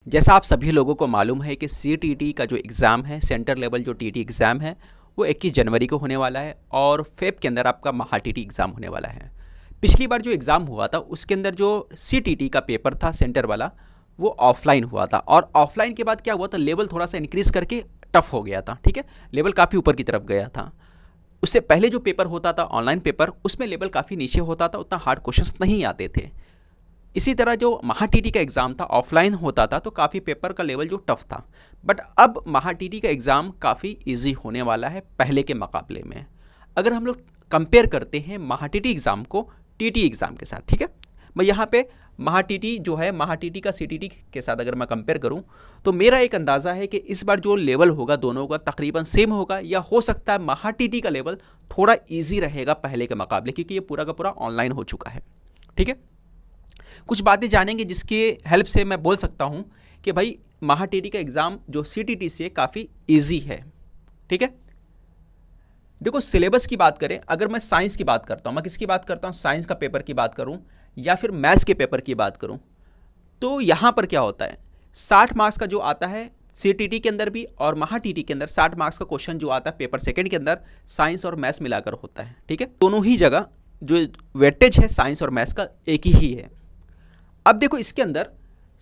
जैसा आप सभी लोगों को मालूम है कि सीटीटी का जो एग्ज़ाम है, सेंटर लेवल जो टीटी एग्ज़ाम है, वो 21 जनवरी को होने वाला है और फेब के अंदर आपका महा टीटी एग्ज़ाम होने वाला है। पिछली बार जो एग्ज़ाम हुआ था उसके अंदर जो सीटीटी का पेपर था सेंटर वाला, वो ऑफलाइन हुआ था और ऑफलाइन के बाद क्या हुआ था, लेवल थोड़ा सा इंक्रीज़ करके टफ हो गया था। ठीक है, लेवल काफ़ी ऊपर की तरफ गया था। उससे पहले जो पेपर होता था ऑनलाइन पेपर, उसमें लेवल काफ़ी नीचे होता था, उतना हार्ड क्वेश्चंस नहीं आते थे। इसी तरह जो महा टीटी का एग्ज़ाम था ऑफलाइन होता था तो काफ़ी पेपर का लेवल जो टफ था, बट अब महा टीटी का एग्ज़ाम काफ़ी इजी होने वाला है पहले के मुकाबले में। अगर हम लोग कंपेयर करते हैं महा टीटी एग्ज़ाम को टीटी एग्ज़ाम के साथ, ठीक है, मैं यहाँ पे महा टीटी जो है महा टीटी का सीटीटी के साथ अगर मैं कंपेयर करूँ तो मेरा एक अंदाज़ा है कि इस बार जो लेवल होगा दोनों का तकरीबन सेम होगा, या हो सकता है महा टीटी का लेवल थोड़ा ईजी रहेगा पहले के मुकाबले, क्योंकि ये पूरा का पूरा ऑनलाइन हो चुका है। ठीक है, कुछ बातें जानेंगे जिसके हेल्प से मैं बोल सकता हूं कि भाई महा टीटी का एग्ज़ाम जो सीटीटी से काफ़ी इजी है। ठीक है, देखो सिलेबस की बात करें, अगर मैं साइंस की बात करता हूं, मैं किसकी बात करता हूं, साइंस का पेपर की बात करूं या फिर मैथ्स के पेपर की बात करूं, तो यहां पर क्या होता है, 60 मार्क्स का जो आता है सीटीटी के अंदर भी और महा टीटी के अंदर 60 मार्क्स का क्वेश्चन जो आता है पेपर सेकंड के अंदर साइंस और मैथ्स मिलाकर होता है। ठीक है, दोनों ही जगह जो वेटेज है साइंस और मैथ्स का एक ही है। अब देखो इसके अंदर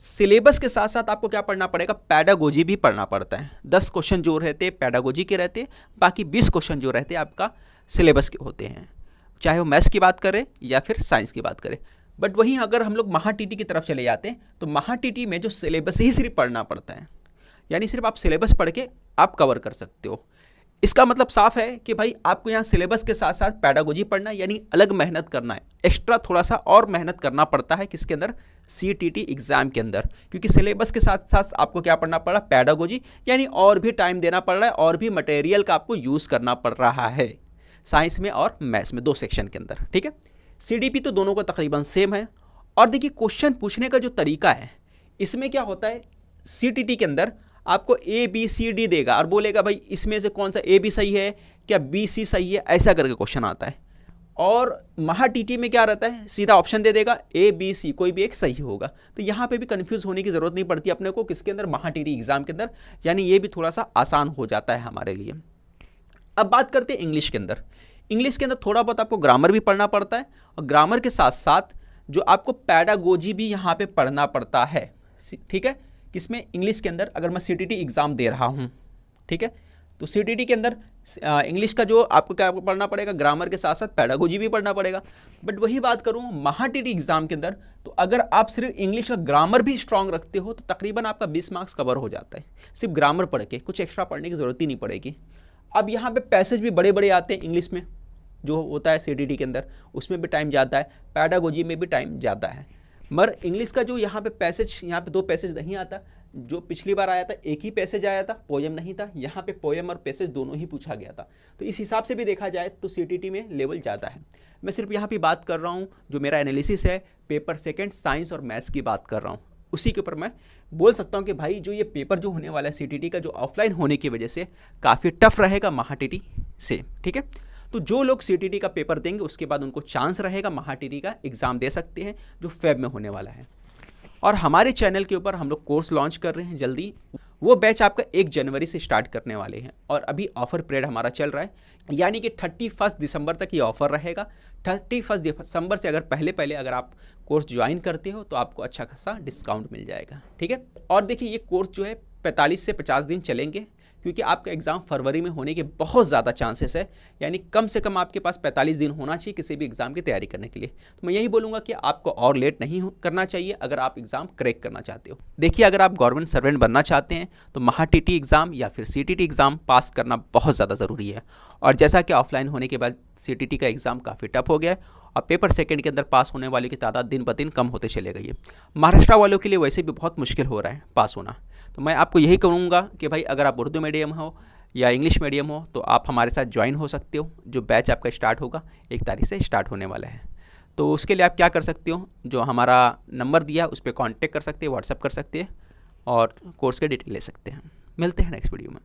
सिलेबस के साथ साथ आपको क्या पढ़ना पड़ेगा, पैडागोजी भी पढ़ना पड़ता है। 10 क्वेश्चन जो रहते पैडागोजी के रहते, बाकी 20 क्वेश्चन जो रहते आपका सिलेबस के होते हैं, चाहे वो मैथ्स की बात करें या फिर साइंस की बात करें। बट वहीं अगर हम लोग महा टीटी की तरफ चले जाते हैं तो महा टीटी में जो सिलेबस ही सिर्फ पढ़ना पड़ता है, यानी सिर्फ आप सिलेबस पढ़ के आप कवर कर सकते हो। इसका मतलब साफ है कि भाई आपको यहाँ सिलेबस के साथ साथ पैडागोजी पढ़ना है, यानी अलग मेहनत करना है, एक्स्ट्रा थोड़ा सा और मेहनत करना पड़ता है किसके अंदर, सीटीटी एग्जाम के अंदर, क्योंकि सिलेबस के साथ साथ आपको क्या पढ़ना पड़ रहा है, पैडागोजी, यानी और भी टाइम देना पड़ रहा है और भी मटेरियल का आपको यूज़ करना पड़ रहा है साइंस में और मैथ्स में, 2 सेक्शन के अंदर। ठीक है, सीडीपी तो दोनों का तकरीबन सेम है। और देखिए क्वेश्चन पूछने का जो तरीका है, इसमें क्या होता है, सीटीटी के अंदर आपको ए बी सी डी देगा और बोलेगा भाई इसमें से कौन सा ए बी सही है, क्या बी सी सही है, ऐसा करके क्वेश्चन आता है। और महा टीटी में क्या रहता है, सीधा ऑप्शन दे देगा ए बी सी, कोई भी एक सही होगा। तो यहाँ पे भी कंफ्यूज होने की ज़रूरत नहीं पड़ती अपने को किसके अंदर, महा टीटी एग्जाम के अंदर, यानी ये भी थोड़ा सा आसान हो जाता है हमारे लिए। अब बात करते हैं इंग्लिश के अंदर। इंग्लिश के अंदर थोड़ा बहुत आपको ग्रामर भी पढ़ना पड़ता है और ग्रामर के साथ साथ जो आपको पैडागोजी भी यहाँ पे पढ़ना पड़ता है। ठीक है, किसमें, इंग्लिश के अंदर। अगर मैं सीटीटी एग्ज़ाम दे रहा हूँ, ठीक है, तो सीटीटी के अंदर इंग्लिश का जो आपको क्या पढ़ना पड़ेगा, ग्रामर के साथ साथ पैडागोजी भी पढ़ना पड़ेगा। बट वही बात करूँ महा टीटी एग्ज़ाम के अंदर, तो अगर आप सिर्फ इंग्लिश का ग्रामर भी स्ट्रांग रखते हो तो तकरीबन आपका 20 मार्क्स कवर हो जाता है सिर्फ ग्रामर पढ़ के, कुछ एक्स्ट्रा पढ़ने की ज़रूरत ही नहीं पड़ेगी। अब यहाँ पे पैसेज भी बड़े बड़े आते हैं इंग्लिश में जो होता है सीटीटी के अंदर, उसमें भी टाइम जाता है, पैडागोजी में भी टाइम जाता है। मगर इंग्लिश का जो यहाँ पे पैसेज, यहाँ पे 2 पैसेज नहीं आता, जो पिछली बार आया था एक ही पैसेज आया था, पोएम नहीं था, यहाँ पे पोएम और पैसेज दोनों ही पूछा गया था। तो इस हिसाब से भी देखा जाए तो सीटीटी में लेवल ज़्यादा है। मैं सिर्फ यहाँ पे बात कर रहा हूँ, जो मेरा एनालिसिस है पेपर सेकंड साइंस और मैथ्स की बात कर रहा हूँ, उसी के ऊपर मैं बोल सकता हूँ कि भाई जो ये पेपर जो होने वाला है सीटीटी का, जो ऑफलाइन होने की वजह से काफ़ी टफ रहेगा महा टीटी से। ठीक है, तो जो लोग सीटीटी का पेपर देंगे उसके बाद उनको चांस रहेगा महा टीटी का एग्ज़ाम दे सकते हैं जो फेब में होने वाला है। और हमारे चैनल के ऊपर हम लोग कोर्स लॉन्च कर रहे हैं जल्दी, वो बैच आपका 1 जनवरी से स्टार्ट करने वाले हैं और अभी ऑफर पीरियड हमारा चल रहा है, यानी कि 31 दिसंबर तक ये ऑफर रहेगा। 31 दिसंबर से अगर पहले अगर आप कोर्स ज्वाइन करते हो तो आपको अच्छा खासा डिस्काउंट मिल जाएगा। ठीक है, और देखिए ये कोर्स जो है 45 से 50 दिन चलेंगे, क्योंकि आपका एग्ज़ाम फरवरी में होने के बहुत ज़्यादा चांसेस है, यानी कम से कम आपके पास 45 दिन होना चाहिए किसी भी एग्ज़ाम की तैयारी करने के लिए। तो मैं यही बोलूँगा कि आपको और लेट नहीं करना चाहिए अगर आप एग्ज़ाम क्रैक करना चाहते हो। देखिए अगर आप गवर्नमेंट सर्वेंट बनना चाहते हैं तो महा टीटी एग्ज़ाम या फिर सीटीटी एग्ज़ाम पास करना बहुत ज़्यादा ज़रूरी है। और जैसा कि ऑफलाइन होने के बाद सीटीटी का एग्ज़ाम काफ़ी टफ हो गया है और पेपर सेकंड के अंदर पास होने वाले की तादाद दिन ब दिन कम होते चले गई है। महाराष्ट्र वालों के लिए वैसे भी बहुत मुश्किल हो रहा है पास होना। तो मैं आपको यही कहूँगा कि भाई अगर आप उर्दू मीडियम हो या इंग्लिश मीडियम हो तो आप हमारे साथ ज्वाइन हो सकते हो। जो बैच आपका स्टार्ट होगा 1 तारीख से स्टार्ट होने वाला है। तो उसके लिए आप क्या कर सकते हो, जो हमारा नंबर दिया उस पर कॉन्टेक्ट कर सकते हैं, व्हाट्सएप कर सकते हैं और कोर्स के डिटेल ले सकते हैं। मिलते हैं नेक्स्ट वीडियो में।